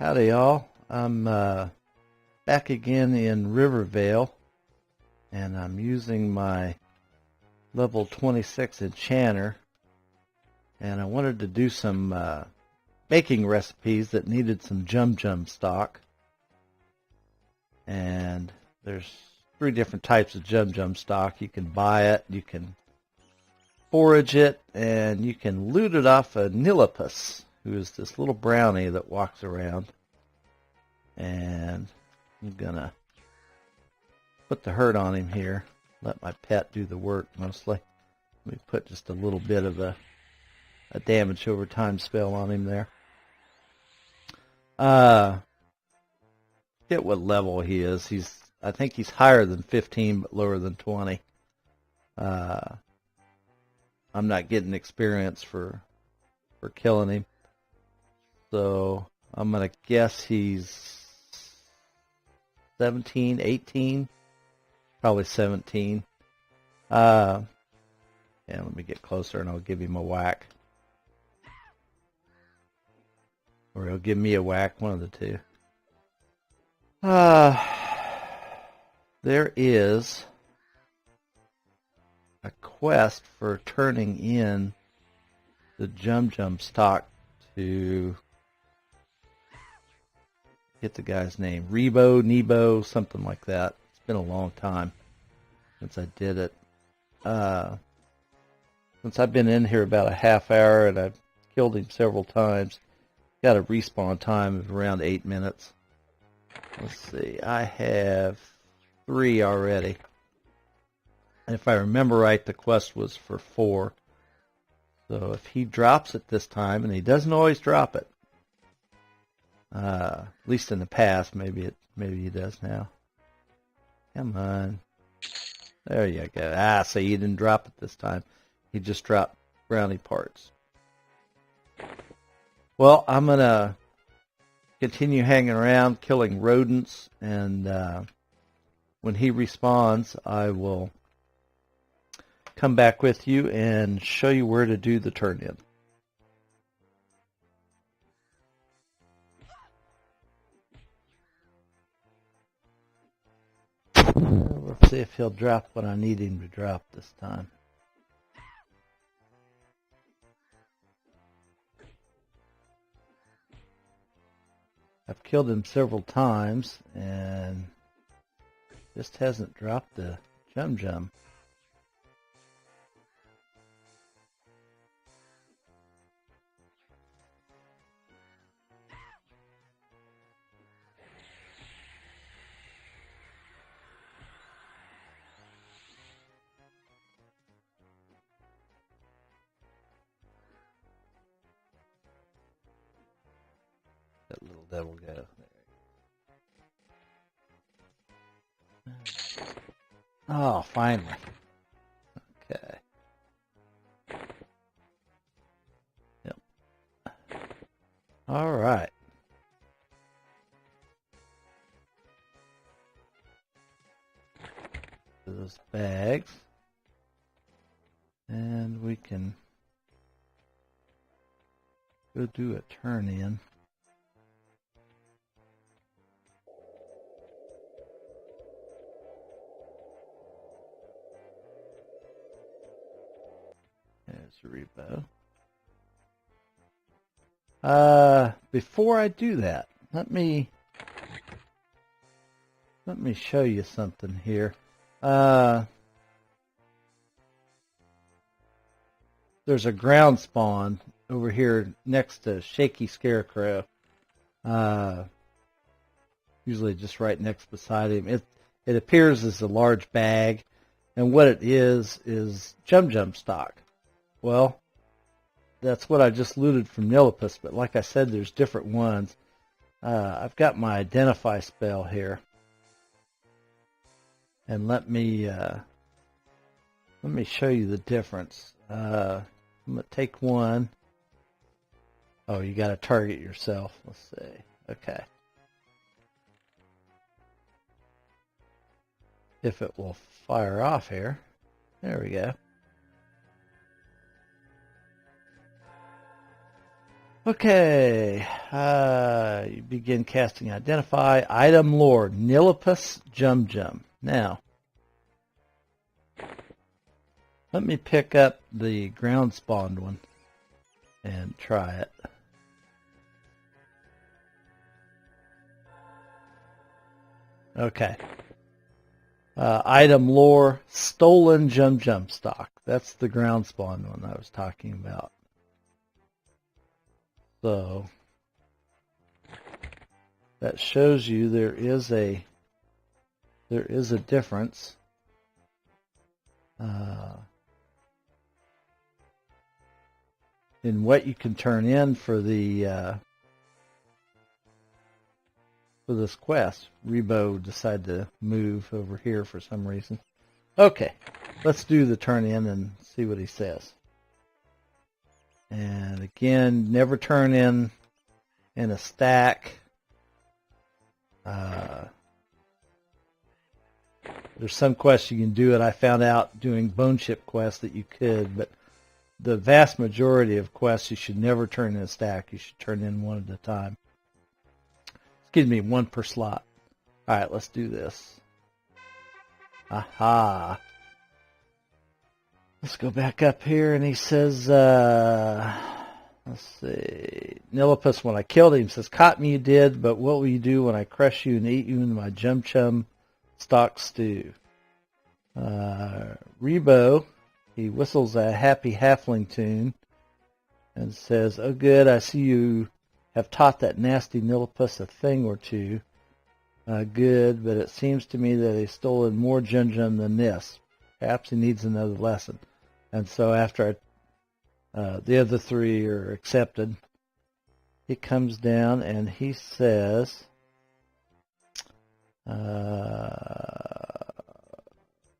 Howdy y'all, I'm back again in Rivervale, and I'm using my level 26 enchanter, and I wanted to do some baking recipes that needed some Jumjum stock. And there's 3 different types of Jumjum stock. You can buy it, you can forage it, and you can loot it off a Nillipus, who is this little brownie that walks around. And I'm gonna put the hurt on him here, let my pet do the work mostly. Let me put just a little bit of a damage over time spell on him there. Get what level he is. I think he's higher than 15 but lower than 20. I'm not getting experience for killing him, so I'm gonna guess he's 17, 18, probably 17. Yeah, let me get closer and I'll give him a whack. Or he'll give me a whack, one of the two. There is a quest for turning in the Jumjum stock to get the guy's name. Reebo, something like that. It's been a long time since I did it. Since I've been in here about a half hour and I've killed him several times, got a respawn time of around 8 minutes. Let's see, I have 3 already. And if I remember right, the quest was for 4. So if he drops it this time, and he doesn't always drop it, at least in the past, maybe he does now. Come on. There you go. So he didn't drop it this time. He just dropped brownie parts. Well, I'm going to continue hanging around, killing rodents, and when he respawns, I will come back with you and show you where to do the turn-in. Let's see if he'll drop what I need him to drop this time. I've killed him several times and just hasn't dropped the Jumjum. That little devil go. There. Oh, finally. Okay. Yep. All right. Those bags. And we can go do a turn in. There's Reebo. Before I do that, let me show you something here. There's a ground spawn over here next to Shaky Scarecrow. Usually just right next beside him. It appears as a large bag, and what it is Jumjum stock. Well, that's what I just looted from Nillipus, but like I said, there's different ones. I've got my identify spell here, and let me show you the difference. I'm gonna take one. Oh, you got to target yourself. Let's see. Okay. If it will fire off here. There we go. Okay, you begin casting Identify. Item lore, Nillipus Jumjum. Now, let me pick up the ground spawned one and try it. Okay. Item lore, stolen Jumjum stock. That's the ground spawn one I was talking about. So that shows you there is a difference. In what you can turn in for the for this quest. Reebo decided to move over here for some reason. Okay, let's do the turn in and see what he says. And again, never turn in a stack. There's some quests you can do it. I found out doing bone chip quests that you could, but the vast majority of quests you should never turn in a stack. You should turn in one at a time. Excuse me, one per slot. All right, let's do this. Aha. Let's go back up here, and he says, let's see, Nillipus, when I killed him, says, caught me you did, but what will you do when I crush you and eat you in my Jumjum stock stew? Reebo, he whistles a happy halfling tune and says, oh good, I see you have taught that nasty Nillipus a thing or two. Good, but it seems to me that he's stolen more Jumjum than this. Perhaps he needs another lesson. And so after the other three are accepted, he comes down and he says,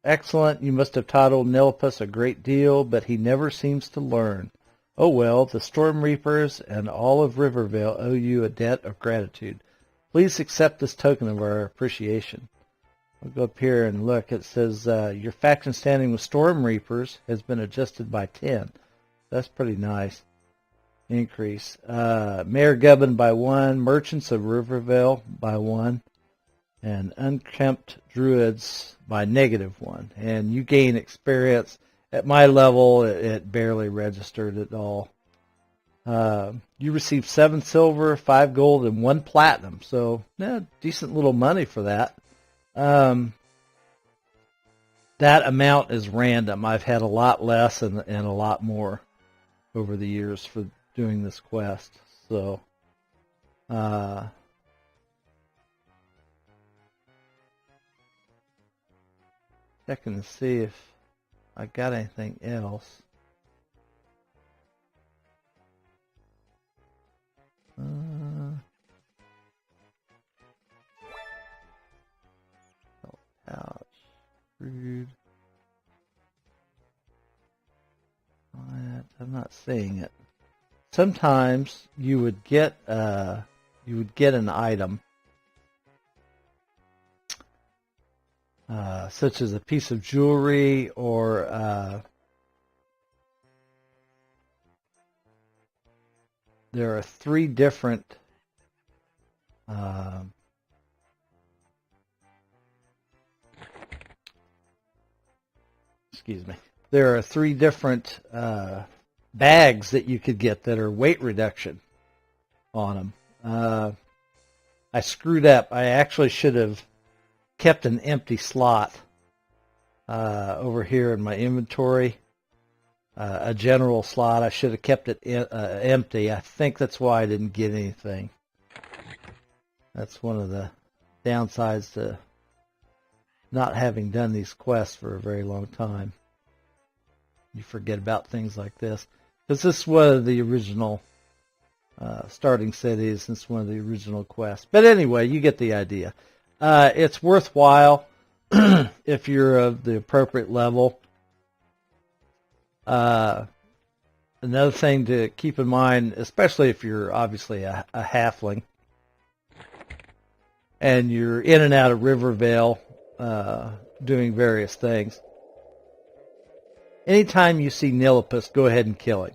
excellent, you must have taught old Nillipus a great deal, but he never seems to learn. Oh well, the Storm Reapers and all of Rivervale owe you a debt of gratitude. Please accept this token of our appreciation. I'll go up here and look. It says your faction standing with Storm Reapers has been adjusted by 10. That's pretty nice. Increase. Mayor Gubbin by 1. Merchants of Rivervale by 1. And Unkempt Druids by -1. And you gain experience. At my level, it barely registered at all. You receive 7 silver, 5 gold, and 1 platinum. So, yeah, decent little money for that. That amount is random. I've had a lot less and a lot more over the years for doing this quest. So, checking to see if I got anything else. Pouch, rude. I'm not seeing it. Sometimes you would get an item, such as a piece of jewelry or there are 3 different there are 3 different bags that you could get that are weight reduction on them. I screwed up. I actually should have kept an empty slot over here in my inventory. A general slot. I should have kept it empty. I think that's why I didn't get anything. That's one of the downsides to not having done these quests for a very long time. You forget about things like this. Because this was the original starting cities. This is one of the original quests. But anyway, you get the idea. It's worthwhile if you're of the appropriate level. Another thing to keep in mind, especially if you're obviously a halfling and you're in and out of Rivervale doing various things, anytime you see Nillipus, go ahead and kill him.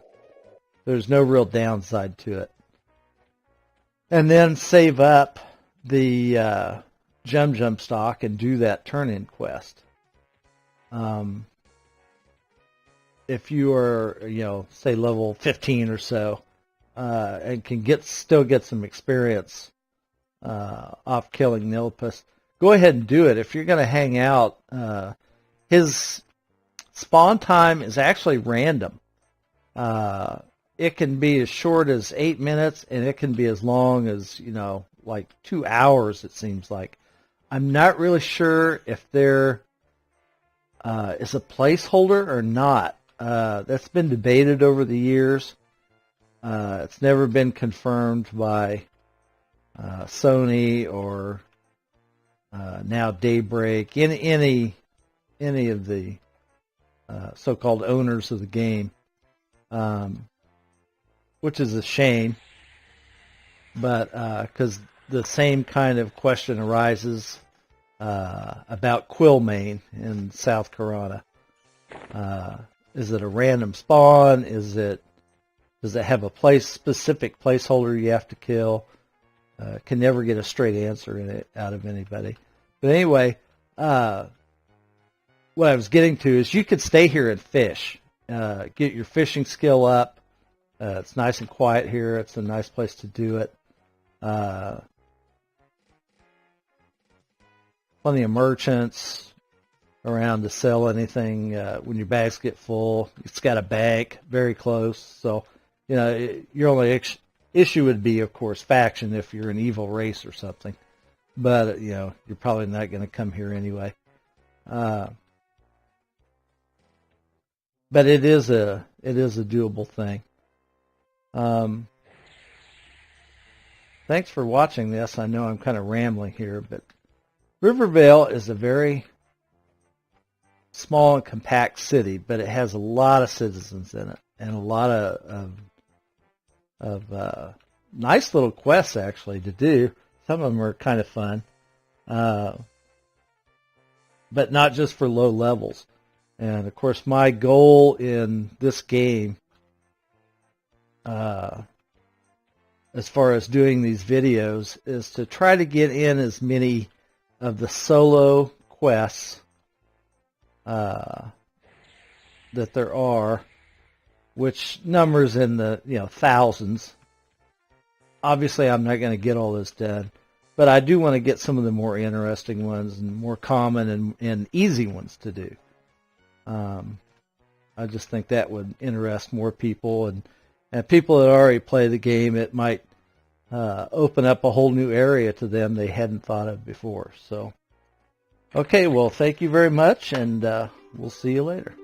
There's no real downside to it. and then save up the Jumjum stock and do that turn-in quest. If you are, say level 15 or so, and can still get some experience off killing Nillipus, go ahead and do it. If you're going to hang out, his spawn time is actually random. It can be as short as 8 minutes, and it can be as long as, like 2 hours, it seems like. I'm not really sure if there is a placeholder or not. That's been debated over the years. It's never been confirmed by Sony or now Daybreak, any of the so-called owners of the game, which is a shame. But because the same kind of question arises about Quillmane in South Carolina. Is it a random spawn? Does it have a specific placeholder you have to kill? Can never get a straight answer out of anybody. But anyway, what I was getting to is you could stay here and fish. Get your fishing skill up. It's nice and quiet here. It's a nice place to do it. Plenty of merchants around to sell anything when your bags get full. It's got a bank very close, so your only issue would be, of course, faction if you're an evil race or something. But you're probably not going to come here anyway. But it is a doable thing. Thanks for watching this. I know I'm kind of rambling here, but Rivervale is a very small and compact city, but it has a lot of citizens in it and a lot of nice little quests actually to do. Some of them are kind of fun, but not just for low levels. And of course, my goal in this game, as far as doing these videos, is to try to get in as many of the solo quests that there are, which numbers in the thousands. Obviously, I'm not going to get all this done, but I do want to get some of the more interesting ones and more common and easy ones to do. I just think that would interest more people, and people that already play the game, it might open up a whole new area to them they hadn't thought of before. So, okay, well, thank you very much, and we'll see you later.